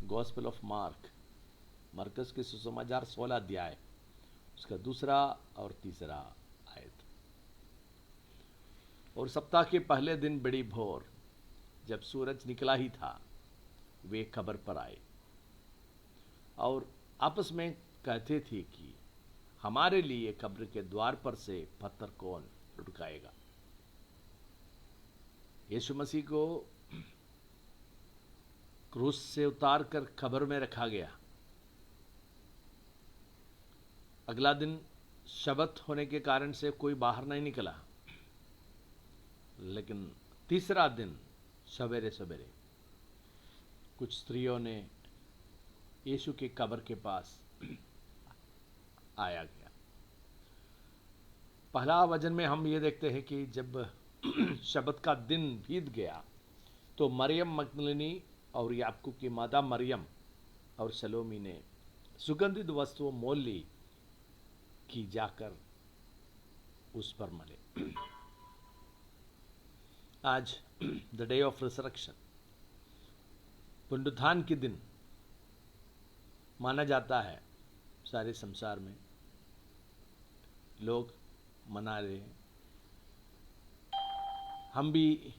Gospel of mark, मरकस के सुसमाचार 16 अध्याय, उसका 2 और 3 आयत। और सप्ताह के पहले दिन बड़ी भोर, जब सूरज निकला ही था, वे कब्र पर आए और आपस में कहते थे कि हमारे लिए कब्र के द्वार पर से पत्थर कौन लुढ़काएगा। यीशु मसीह को क्रूस से उतार कर कब्र में रखा गया। अगला दिन शबत होने के कारण से कोई बाहर नहीं निकला, लेकिन तीसरा दिन सवेरे सवेरे कुछ स्त्रियों ने यीशु के कब्र के पास आया गया। पहला वचन में हम ये देखते हैं कि जब शबत का दिन बीत गया तो मरियम मगदलिनी और याकूब की माता मरियम और सलोमी ने सुगंधित वस्तुओं मोल ली कि जाकर उस पर मले। आज द डे ऑफ रिसरेक्शन, पुनरुत्थान के दिन माना जाता है। सारे संसार में लोग मना रहे हैं, हम भी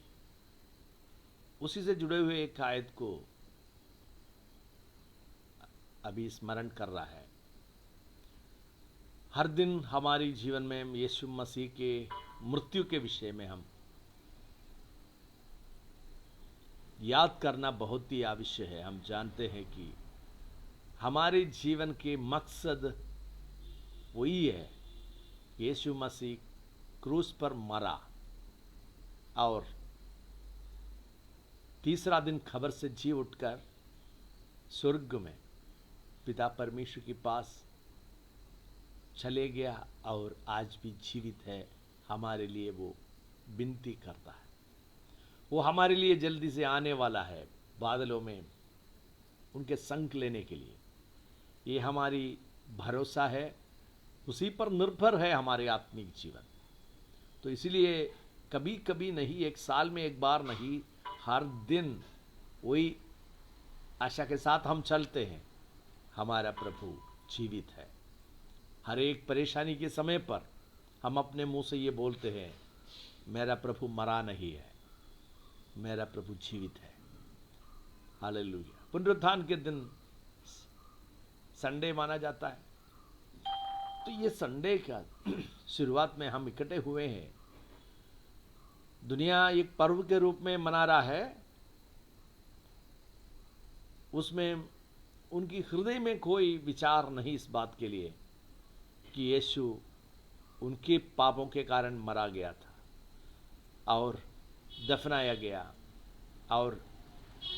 उसी से जुड़े हुए एक आयत को अभी स्मरण कर रहा है। हर दिन हमारी जीवन में यीशु मसीह के मृत्यु के विषय में हम याद करना बहुत ही आवश्यक है। हम जानते हैं कि हमारे जीवन के मकसद वही है, यीशु मसीह क्रूस पर मरा और तीसरा दिन खबर से जी उठकर स्वर्ग में पिता परमेश्वर के पास चले गया और आज भी जीवित है। हमारे लिए वो विनती करता है, वो हमारे लिए जल्दी से आने वाला है बादलों में उनके संग लेने के लिए। ये हमारी भरोसा है, उसी पर निर्भर है हमारे आत्मिक जीवन। तो इसलिए कभी कभी नहीं, एक साल में एक बार नहीं, हर दिन वही आशा के साथ हम चलते हैं, हमारा प्रभु जीवित है। हर एक परेशानी के समय पर हम अपने मुंह से ये बोलते हैं, मेरा प्रभु मरा नहीं है, मेरा प्रभु जीवित है। हालेलुया। पुनरुत्थान के दिन संडे माना जाता है। तो ये संडे का शुरुआत में हम इकट्ठे हुए हैं। दुनिया एक पर्व के रूप में मना रहा है, उसमें उनकी हृदय में कोई विचार नहीं इस बात के लिए कि यीशु उनके पापों के कारण मरा गया था और दफनाया गया और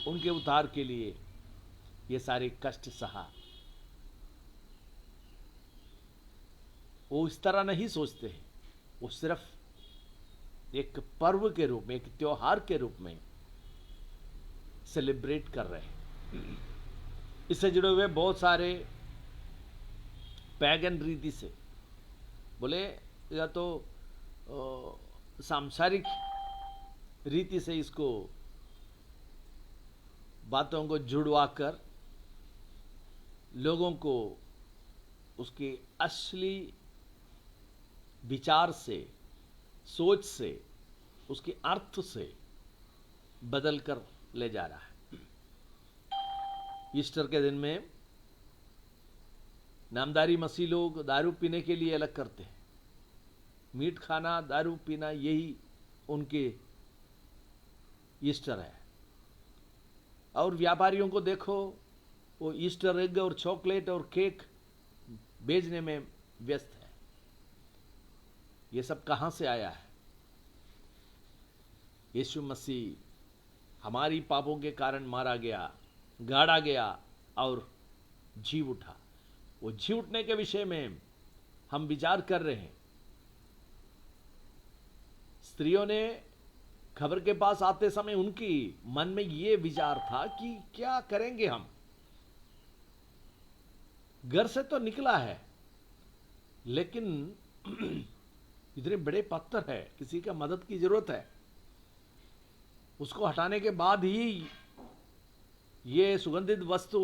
उनके उद्धार के लिए ये सारे कष्ट सहा। वो इस तरह नहीं सोचते हैं, वो सिर्फ एक पर्व के रूप में, एक त्योहार के रूप में सेलिब्रेट कर रहे हैं। इससे जुड़े हुए बहुत सारे पैगन रीति से, बोले या तो सांसारिक रीति से इसको बातों को जुड़वा कर लोगों को उसके असली विचार से, सोच से, उसके अर्थ से बदल कर ले जा रहा है। ईस्टर के दिन में नामधारी मसीह लोग दारू पीने के लिए अलग करते हैं। मीट खाना, दारू पीना, यही उनके ईस्टर है। और व्यापारियों को देखो, वो ईस्टर एग और चॉकलेट और केक बेचने में व्यस्त है। ये सब कहां से आया है? यीशु मसीह हमारी पापों के कारण मारा गया, गाड़ा गया और जी उठा। वो जी उठने के विषय में हम विचार कर रहे हैं। स्त्रियों ने खबर के पास आते समय उनकी मन में ये विचार था कि क्या करेंगे हम? घर से तो निकला है, लेकिन इतने बड़े पत्थर है, किसी का मदद की जरूरत है। उसको हटाने के बाद ही ये सुगंधित वस्तु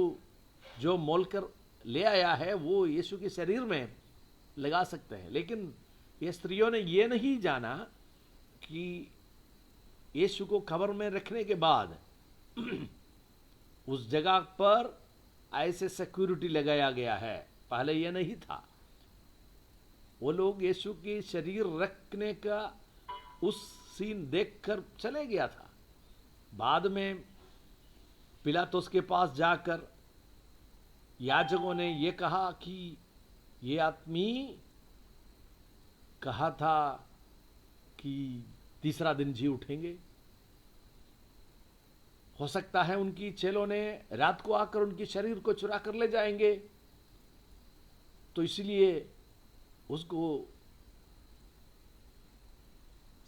जो मोलकर ले आया है वो यीशु के शरीर में लगा सकते हैं। लेकिन ये स्त्रियों ने ये नहीं जाना कि यीशु को कब्र में रखने के बाद उस जगह पर ऐसे सिक्योरिटी लगाया गया है। पहले यह नहीं था। वो लोग यीशु की शरीर रखने का उस सीन देखकर चले गया था। बाद में पिलातुस के पास जाकर याजकों ने यह कहा कि ये आदमी कहा था कि तीसरा दिन जी उठेंगे। हो सकता है उनकी चेलों ने रात को आकर उनके शरीर को चुरा कर ले जाएंगे, तो इसलिए उसको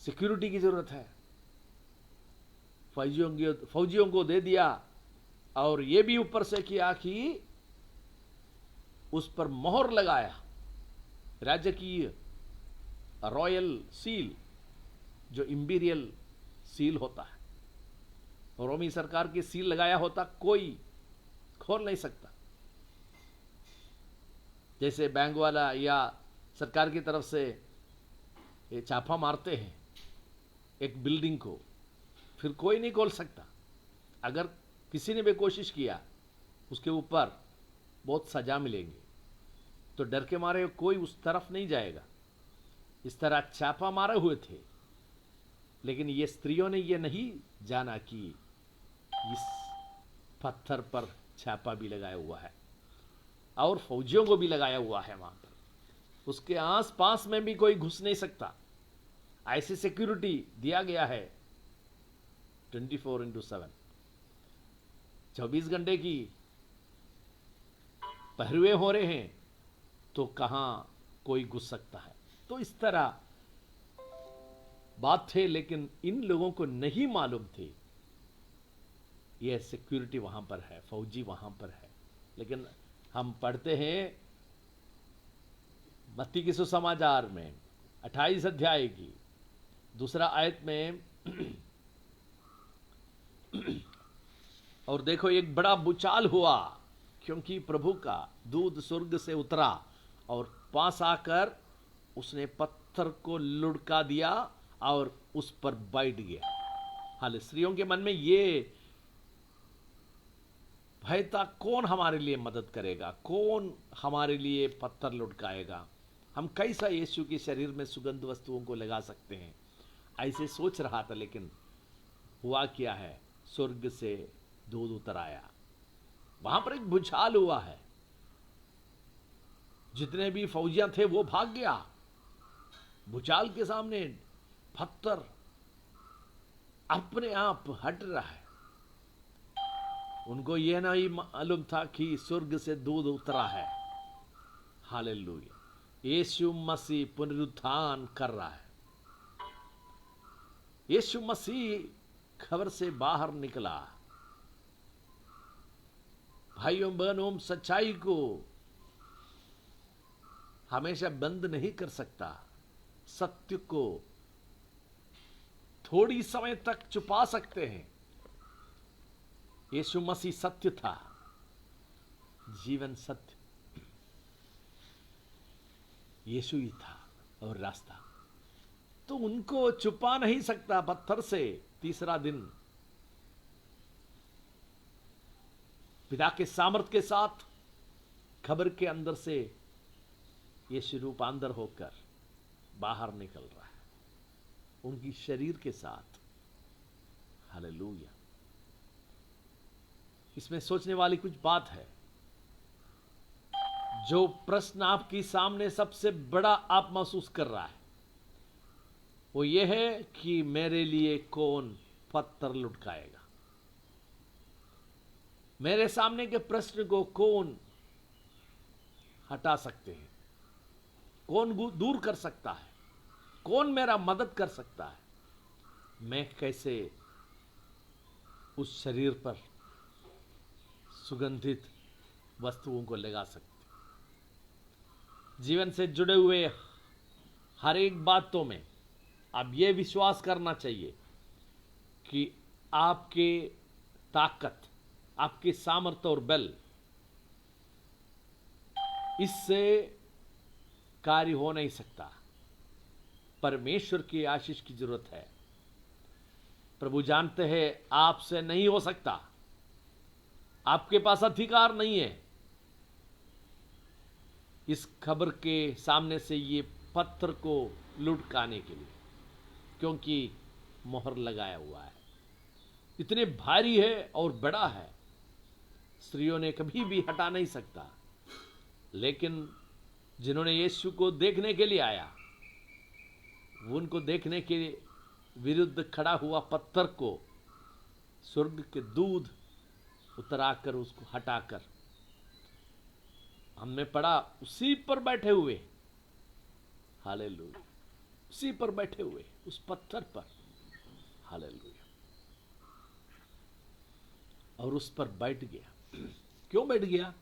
सिक्योरिटी की जरूरत है। फौजियों को दे दिया और यह भी ऊपर से किया कि उस पर मोहर लगाया, राजकीय रॉयल सील, जो इंपीरियल सील होता है। रोमी सरकार की सील लगाया होता, कोई खोल नहीं सकता। जैसे बैंक वाला या सरकार की तरफ से ये छापा मारते हैं एक बिल्डिंग को, फिर कोई नहीं खोल सकता। अगर किसी ने भी कोशिश किया उसके ऊपर बहुत सजा मिलेंगे, तो डर के मारे कोई उस तरफ नहीं जाएगा। इस तरह छापा मारे हुए थे। लेकिन ये स्त्रियों ने ये नहीं जाना कि इस पत्थर पर छापा भी लगाया हुआ है और फौजियों को भी लगाया हुआ है वहां पर। उसके आस पास में भी कोई घुस नहीं सकता। ऐसी सिक्योरिटी दिया गया है 24/7, 24 घंटे की पहरुए हो रहे हैं, तो कहां कोई घुस सकता है। तो इस तरह बात थे। लेकिन इन लोगों को नहीं मालूम थी यह सिक्योरिटी वहां पर है, फौजी वहां पर है। लेकिन हम पढ़ते हैं मत्ती के सुसमाचार में 28 अध्याय की 2 आयत में और देखो, एक बड़ा भूचाल हुआ, क्योंकि प्रभु का दूत स्वर्ग से उतरा और पास आकर उसने पत्थर को लुढ़का दिया और उस पर बैठ गया। हाल स्त्रियों के मन में ये भय था, कौन हमारे लिए मदद करेगा, कौन हमारे लिए पत्थर लुढ़काएगा, हम कैसा यीशु के शरीर में सुगंध वस्तुओं को लगा सकते हैं। ऐसे सोच रहा था। लेकिन हुआ क्या है, स्वर्ग से दूध उतर आया। वहां पर एक भूचाल हुआ है। जितने भी फौजियां थे वो भाग गया। भूचाल के सामने पत्थर अपने आप हट रहा है। उनको यह नहीं मालूम था कि स्वर्ग से दूध उतरा है। हालेलुया। यीशु मसीह पुनरुत्थान कर रहा है। यीशु मसीह खबर से बाहर निकला। भाइयों बहनों, सच्चाई को हमेशा बंद नहीं कर सकता। सत्य को थोड़ी समय तक छुपा सकते हैं। यीशु मसीह सत्य था, जीवन सत्य यीशु ही था और रास्ता। तो उनको छुपा नहीं सकता पत्थर से। तीसरा दिन पिता के सामर्थ के साथ खबर के अंदर से यीशु रूपांतर होकर बाहर निकल रहा है, उनकी शरीर के साथ। हालेलुया। इसमें सोचने वाली कुछ बात है। जो प्रश्न आपके सामने सबसे बड़ा आप महसूस कर रहा है, वो ये है कि मेरे लिए कौन पत्थर लुढ़काएगा। मेरे सामने के प्रश्न को कौन हटा सकते हैं, कौन दूर कर सकता है, कौन मेरा मदद कर सकता है। मैं कैसे उस शरीर पर सुगंधित वस्तुओं को लगा सकते। जीवन से जुड़े हुए हर एक बातों में अब यह विश्वास करना चाहिए कि आपके ताकत आपके सामर्थ्य और बल, इससे कार्य हो नहीं सकता। परमेश्वर की आशीष की जरूरत है। प्रभु जानते हैं आपसे नहीं हो सकता, आपके पास अधिकार नहीं है इस खबर के सामने से ये पत्थर को लुढ़काने के लिए, क्योंकि मोहर लगाया हुआ है, इतने भारी है और बड़ा है, स्त्रियों ने कभी भी हटा नहीं सकता। लेकिन जिन्होंने यीशु को देखने के लिए आया, उनको देखने के विरुद्ध खड़ा हुआ पत्थर को स्वर्ग के दूध उतराकर उसको हटाकर, हमने पढ़ा उसी पर बैठे हुए, हालेलुया, उसी पर बैठे हुए उस पत्थर पर, हालेलुया, और उस पर बैठ गया। क्यों बैठ गया?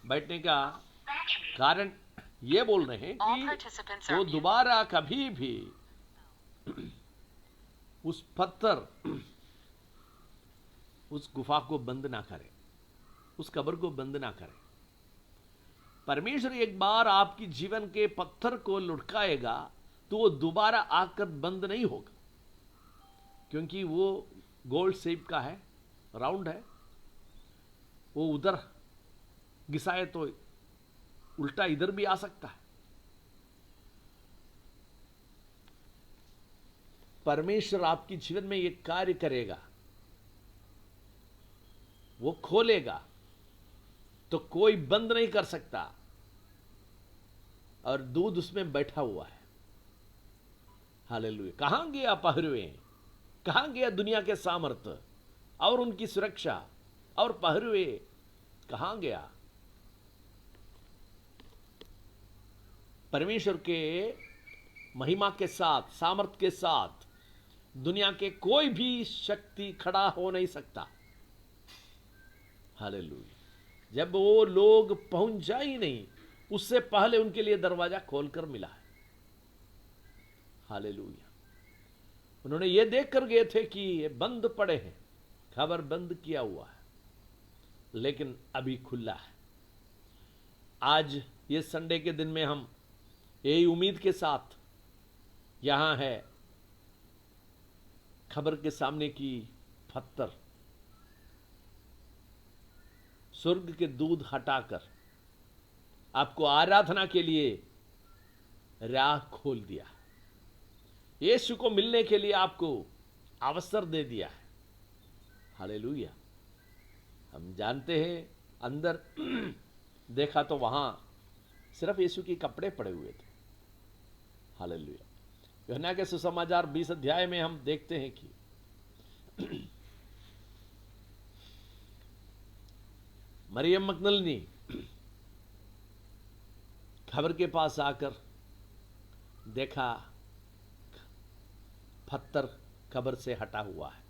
बैठने का कारण ये बोल रहे हैं कि वो दोबारा कभी भी उस पत्थर, उस गुफा को बंद ना करे, उस कब्र को बंद ना करे। परमेश्वर एक बार आपकी जीवन के पत्थर को लुढ़काएगा तो वो दोबारा आकर बंद नहीं होगा, क्योंकि वो गोल शेप का है, राउंड है। वो उधर घिसाए तो उल्टा इधर भी आ सकता है। परमेश्वर आपकी जीवन में एक कार्य करेगा, वो खोलेगा तो कोई बंद नहीं कर सकता, और दूध उसमें बैठा हुआ है। हालेलुया। कहां गया पहरुए, कहां गया दुनिया के सामर्थ्य और उनकी सुरक्षा, और पहरुए कहां गया? परमेश्वर के महिमा के साथ, सामर्थ के साथ दुनिया के कोई भी शक्ति खड़ा हो नहीं सकता। हालेलुया। जब वो लोग पहुंच जाए ही नहीं, उससे पहले उनके लिए दरवाजा खोलकर मिला है। हालेलुया। उन्होंने ये देख कर गए थे कि ये बंद पड़े हैं, खबर बंद किया हुआ है, लेकिन अभी खुला है। आज ये संडे के दिन में हम यही उम्मीद के साथ यहां है, खबर के सामने की पत्थर स्वर्ग के दूध हटाकर आपको आराधना के लिए राह खोल दिया। यीशु को मिलने के लिए आपको अवसर दे दिया है। हालेलुया। हम जानते हैं, अंदर देखा तो वहां सिर्फ यीशु के कपड़े पड़े हुए थे। हालेलुया। यूहन्ना के सुसमाचार 20 अध्याय में हम देखते हैं कि मरियम मगदलिनी खबर के पास आकर देखा पत्थर कब्र से हटा हुआ है।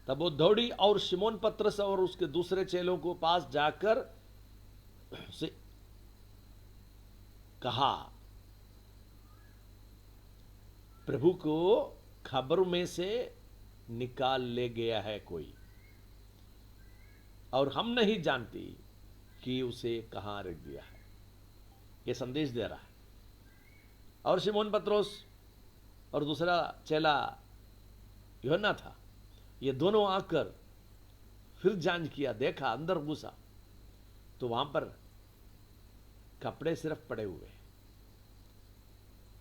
तब वो दौड़ी और शिमोन पतरस और उसके दूसरे चेलों को पास जाकर उसे कहा, प्रभु को खबर में से निकाल ले गया है कोई, और हम नहीं जानती कि उसे कहां रख दिया है। यह संदेश दे रहा है। और शिमोन पतरस और दूसरा चेला यूहन्ना था, ये दोनों आकर फिर जांच किया, देखा, अंदर घुसा तो वहां पर कपड़े सिर्फ पड़े हुए।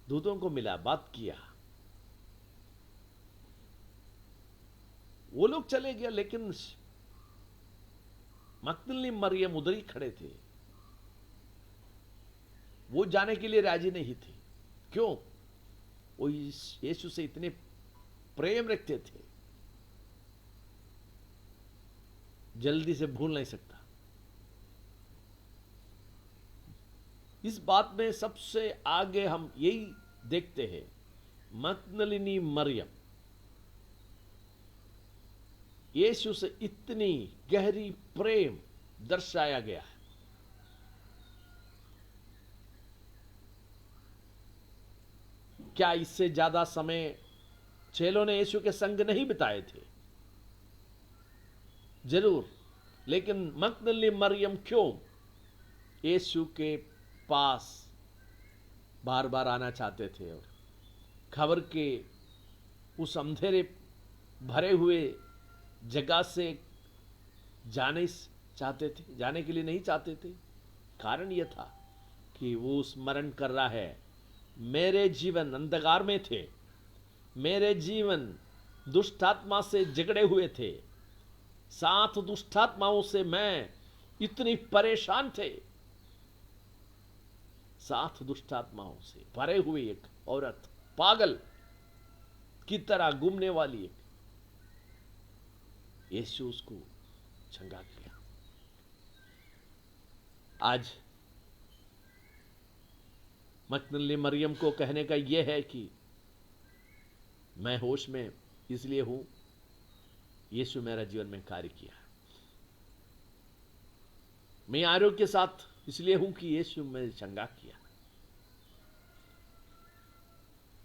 दूतों को मिला, बात किया, वो लोग चले गए, लेकिन मगदलिनी मरियम उधर ही खड़े थे। वो जाने के लिए राजी नहीं थे। क्यों? वो यीशु से इतने प्रेम रखते थे, जल्दी से भूल नहीं सकता। इस बात में सबसे आगे हम यही देखते हैं, मगदलिनी मरियम यीशु से इतनी गहरी प्रेम दर्शाया गया है। क्या इससे ज्यादा समय चेलों ने यीशु के संग नहीं बिताए थे जरूर, लेकिन मगदलिनी मरियम क्यों यीशु के पास बार बार आना चाहते थे और खबर के उस अंधेरे भरे हुए जगह से जाने के लिए नहीं चाहते थे। कारण यह था कि वो स्मरण कर रहा है, मेरे जीवन अंधकार में थे, मेरे जीवन दुष्ट आत्मा से झगड़े हुए थे, 7 दुष्ट आत्माओं से मैं इतनी परेशान थे। 7 दुष्ट आत्माओं से भरे हुए एक औरत, पागल की तरह घूमने वाली एक, यीशु उसको चंगा किया। आज मगदलिनी मरियम को कहने का यह है कि मैं होश में इसलिए हूं, यीशु मेरा जीवन में कार्य किया। मैं आरोग्य के साथ इसलिए हूं कि यीशु मेरे चंगा किया।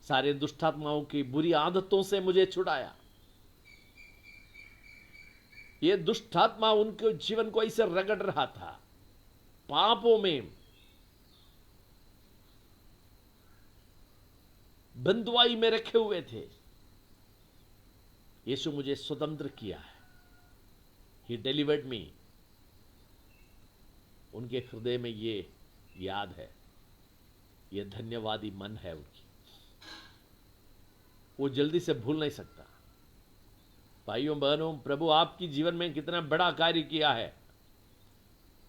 सारे दुष्टात्माओं की बुरी आदतों से मुझे छुड़ाया। ये दुष्टात्मा उनके जीवन को ऐसे रगड़ रहा था, पापों में बंधुआई में रखे हुए थे। यीशु मुझे स्वतंत्र किया है। ही डिलीवर्ड मी। उनके हृदय में ये याद है, ये धन्यवादी मन है उनकी, वो जल्दी से भूल नहीं सकता। भाइयों बहनों, प्रभु आपकी जीवन में कितना बड़ा कार्य किया है,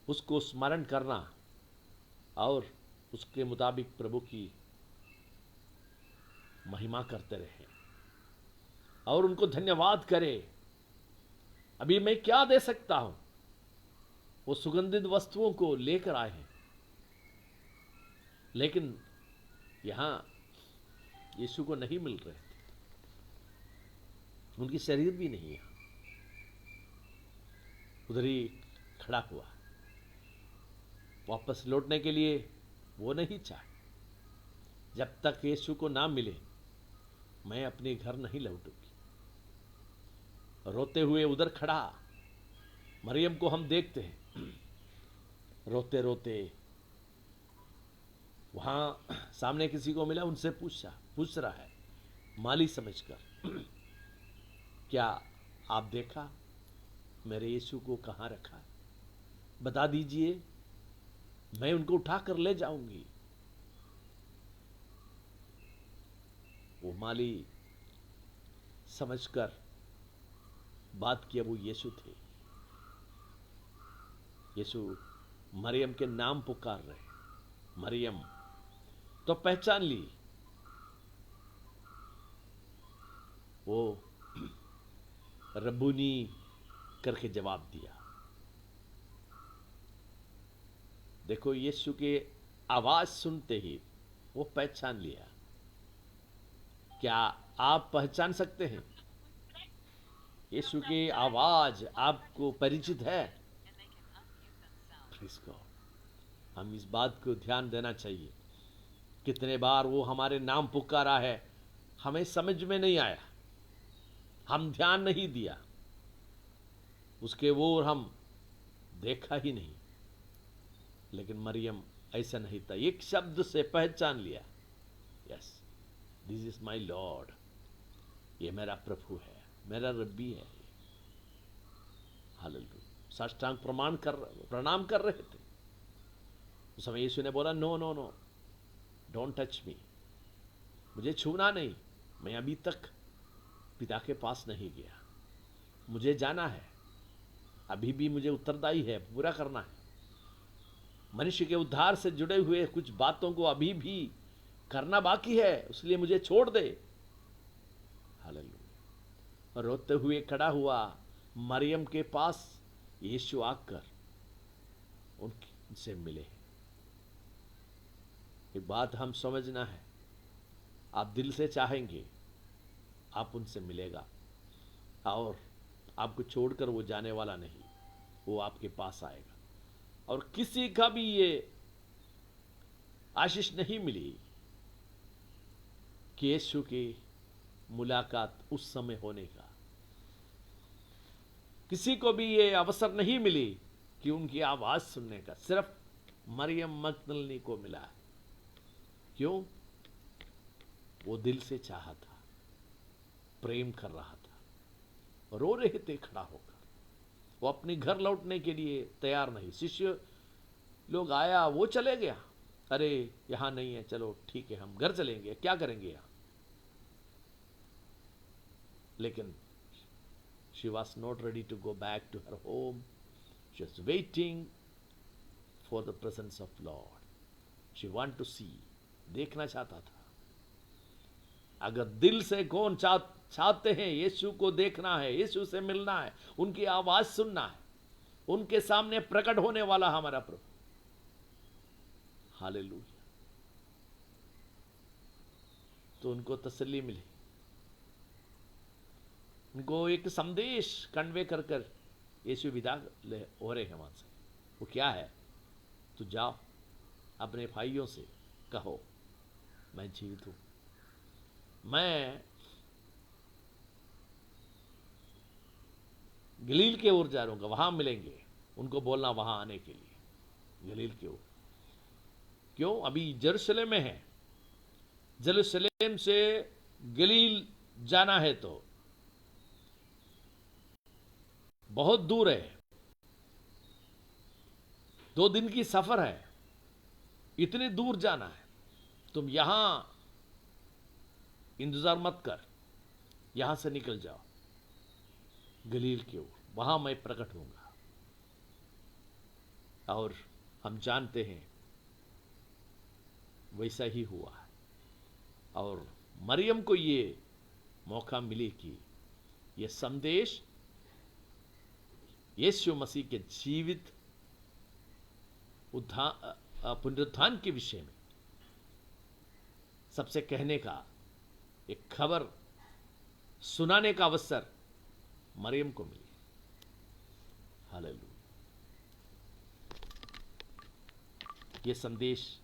उसको स्मरण करना और उसके मुताबिक प्रभु की महिमा करते रहे और उनको धन्यवाद करें। अभी मैं क्या दे सकता हूं? वो सुगंधित वस्तुओं को लेकर आए हैं, लेकिन यहां यीशु को नहीं मिल रहे थे, उनकी शरीर भी नहीं है। उधर ही खड़ा हुआ, वापस लौटने के लिए वो नहीं चाहे। जब तक यीशु को ना मिले मैं अपने घर नहीं लौटूंगी। रोते हुए उधर खड़ा मरियम को हम देखते हैं, रोते रोते वहां सामने किसी को मिला, उनसे पूछ रहा है माली समझकर, क्या आप देखा मेरे यीशु को कहां रखा है? बता दीजिए, मैं उनको उठाकर ले जाऊंगी। वो माली समझकर बात किया, वो यीशु थे। यीशु मरियम के नाम पुकार रहे, मरियम तो पहचान ली। वो रब्बूनी करके जवाब दिया। देखो, यीशु के आवाज सुनते ही वो पहचान लिया। क्या आप पहचान सकते हैं? यीशु की आवाज आपको परिचित है? प्लीज गॉड, हम इस बात को ध्यान देना चाहिए। कितने बार वो हमारे नाम पुकारा है, हमें समझ में नहीं आया, हम ध्यान नहीं दिया, उसके वो हम देखा ही नहीं। लेकिन मरियम ऐसा नहीं था, एक शब्द से पहचान लिया, yes this is my lord, ये मेरा प्रभु है, मेरा रब्बी है। हालेलुया। साष्टांग प्रणाम कर रहे थे। उस समय यीशु ने बोला, no no no, don't touch me, मुझे छूना नहीं, मैं अभी तक पिता के पास नहीं गया, मुझे जाना है, अभी भी मुझे उत्तरदायी है, पूरा करना है। मनुष्य के उद्धार से जुड़े हुए कुछ बातों को अभी भी करना बाकी है, इसलिए मुझे छोड़ दे। हालेलुया। रोते हुए खड़ा हुआ मरियम के पास यीशु आकर उनसे मिले। एक बात हम समझना है, आप दिल से चाहेंगे आप उनसे मिलेगा, और आपको छोड़कर वो जाने वाला नहीं, वो आपके पास आएगा। और किसी का भी ये आशीष नहीं मिली कि यीशु की मुलाकात उस समय होने का। किसी को भी ये अवसर नहीं मिली कि उनकी आवाज सुनने का, सिर्फ मरियम मगदलिनी को मिला है। क्यों? वो दिल से चाहा था, प्रेम कर रहा था, रो रहे थे खड़ा होकर। वो अपने घर लौटने के लिए तैयार नहीं। शिष्य लोग आया, वो चले गया, अरे यहां नहीं है, चलो ठीक है हम घर चलेंगे, क्या करेंगे यहां। लेकिन she was not ready to go back to her home. She was waiting for the presence of Lord. She want to see, देखना चाहता था। अगर दिल से कौन चाहते हैं यीशु को देखना है, यीशु से मिलना है, उनकी आवाज सुनना है, उनके सामने प्रकट होने वाला हमारा प्रभु। हालेलुया। तो उनको तसल्ली मिली, उनको एक संदेश कन्वे कर कर यीशु विदा हो रहे हैं वहां से। वो क्या है? तो जाओ अपने भाइयों से कहो मैं जीवित हूं, मैं गलील के ओर जा रहा हूं, वहां मिलेंगे। उनको बोलना वहां आने के लिए, गलील के ओर। क्यों? अभी यरूशलेम में है, यरूशलेम से गलील जाना है तो बहुत दूर है, 2 दिन की सफर है, इतने दूर जाना है। तुम यहां इंतजार मत कर, यहां से निकल जाओ गलील की ओर, वहां मैं प्रकट होऊंगा। और हम जानते हैं वैसा ही हुआ है। और मरियम को ये मौका मिले कि ये संदेश यीशु मसीह के जीवित पुनरुत्थान के विषय में सबसे कहने का, एक खबर सुनाने का अवसर मरियम को मिली। हालेलुया। ये संदेश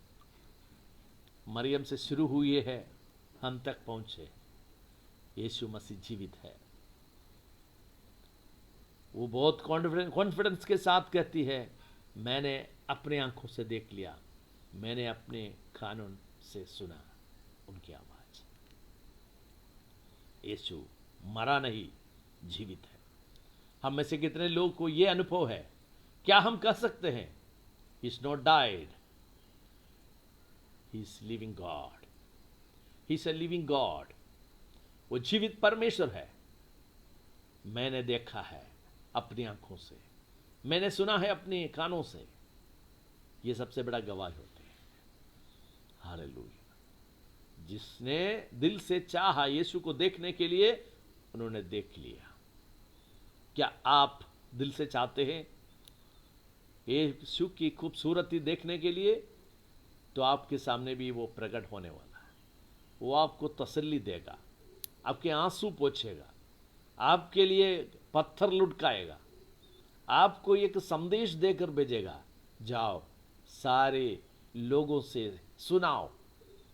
मरियम से शुरू हुई है, हम तक पहुंचे। यीशु मसीह जीवित है। वो बहुत कॉन्फिडेंस के साथ कहती है, मैंने अपने आंखों से देख लिया, मैंने अपने कानों से सुना उनकी आवाज। यीशु मरा नहीं, जीवित है। हम में से कितने लोग को यह अनुभव है? क्या हम कह सकते हैं he is not died, he is living God, he is a living God. वो जीवित परमेश्वर है। मैंने देखा है अपनी आंखों से, मैंने सुना है अपने कानों से। ये सबसे बड़ा गवाह होते हैं। हालेलुया। जिसने दिल से चाहा यीशु को देखने के लिए, उन्होंने देख लिया। क्या आप दिल से चाहते हैं यीशु की खूबसूरती देखने के लिए? तो आपके सामने भी वो प्रकट होने वाला है। वो आपको तसल्ली देगा, आपके आंसू पोंछेगा, आपके लिए पत्थर लुढ़काएगा, आपको एक संदेश देकर भेजेगा, जाओ सारे लोगों से सुनाओ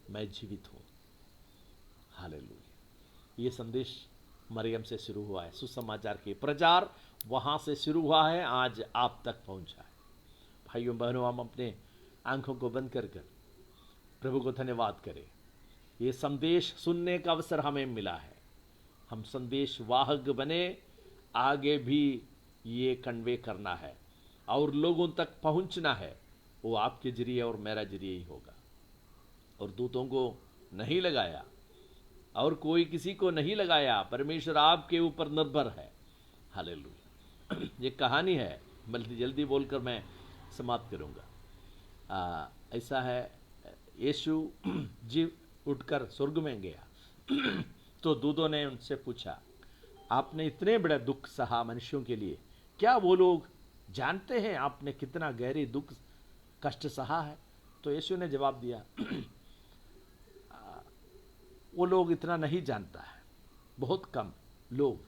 मैं जीवित हूं। हालेलुया। ये संदेश मरियम से शुरू हुआ है। सुसमाचार के प्रचार वहां से शुरू हुआ है, आज आप तक पहुंचा है। भाइयों बहनों, हम अपने आंखों को बंद कर प्रभु को धन्यवाद करें। ये संदेश सुनने का अवसर हमें मिला है। हम संदेश वाहक बने, आगे भी ये कन्वे करना है और लोगों तक पहुंचना है। वो आपके जरिए और मेरा जरिए ही होगा। और दूतों को नहीं लगाया और कोई किसी को नहीं लगाया, परमेश्वर आपके ऊपर निर्भर है। हालेलुया। ये कहानी है, जल्दी बोलकर मैं समाप्त करूंगा। ऐसा है, यीशु जी उठकर स्वर्ग में गया तो दूतों ने उनसे पूछा, आपने इतने बड़े दुख सहा मनुष्यों के लिए, क्या वो लोग जानते हैं आपने कितना गहरी दुख कष्ट सहा है? तो यीशु ने जवाब दिया, वो लोग इतना नहीं जानता है, बहुत कम लोग।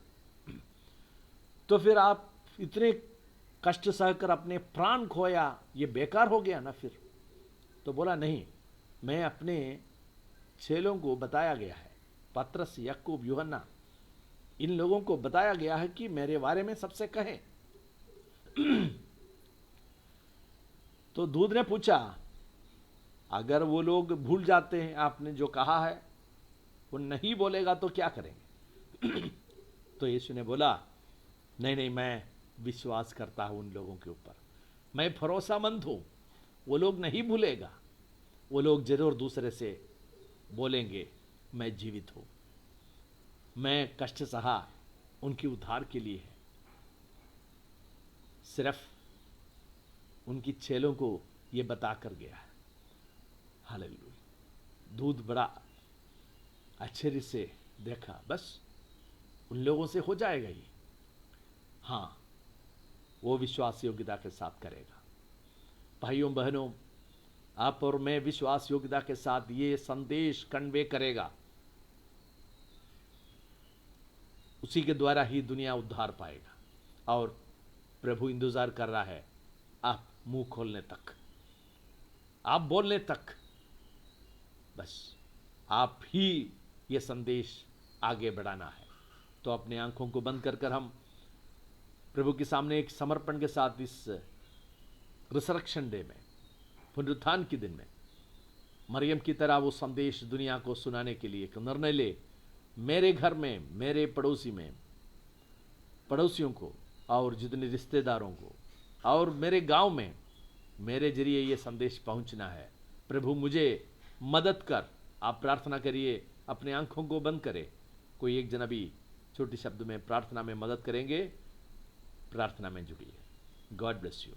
तो फिर आप इतने कष्ट सहकर अपने प्राण खोया, ये बेकार हो गया ना फिर? तो बोला नहीं, मैं अपने चेलों को बताया गया है पतरस, याकूब, यूहन्ना, इन लोगों को बताया गया है कि मेरे बारे में सबसे कहें। तो दूध ने पूछा, अगर वो लोग भूल जाते हैं आपने जो कहा है, वो नहीं बोलेगा तो क्या करेंगे? तो यीशु ने बोला, नहीं नहीं, मैं विश्वास करता हूं उन लोगों के ऊपर, मैं भरोसामंद हूं, वो लोग नहीं भूलेगा, वो लोग जरूर दूसरे से बोलेंगे मैं जीवित हूं, मैं कष्ट सहा उनके उद्धार के लिए है। सिर्फ उनकी चेलों को ये बता कर गया है। हालेलुया। दूध बड़ा आश्चर्य से देखा, बस उन लोगों से हो जाएगा ये। हाँ, वो विश्वास योग्यता के साथ करेगा। भाइयों बहनों, आप और मैं विश्वास योग्यता के साथ ये संदेश कन्वे करेगा, उसी के द्वारा ही दुनिया उद्धार पाएगा। और प्रभु इंतजार कर रहा है आप मुंह खोलने तक, आप बोलने तक। बस आप ही ये संदेश आगे बढ़ाना है। तो अपने आंखों को बंद कर हम प्रभु के सामने एक समर्पण के साथ इस रिसरेक्शन डे में, पुनरुत्थान के दिन में, मरियम की तरह वो संदेश दुनिया को सुनाने के लिए एक निर्णय ले। मेरे घर में, मेरे पड़ोसी में, पड़ोसियों को और जितने रिश्तेदारों को और मेरे गांव में मेरे जरिए ये संदेश पहुंचना है। प्रभु मुझे मदद कर। आप प्रार्थना करिए, अपने आंखों को बंद करें। कोई एक जन अभी छोटे शब्द में प्रार्थना में मदद करेंगे। प्रार्थना में जुड़िए। God bless you.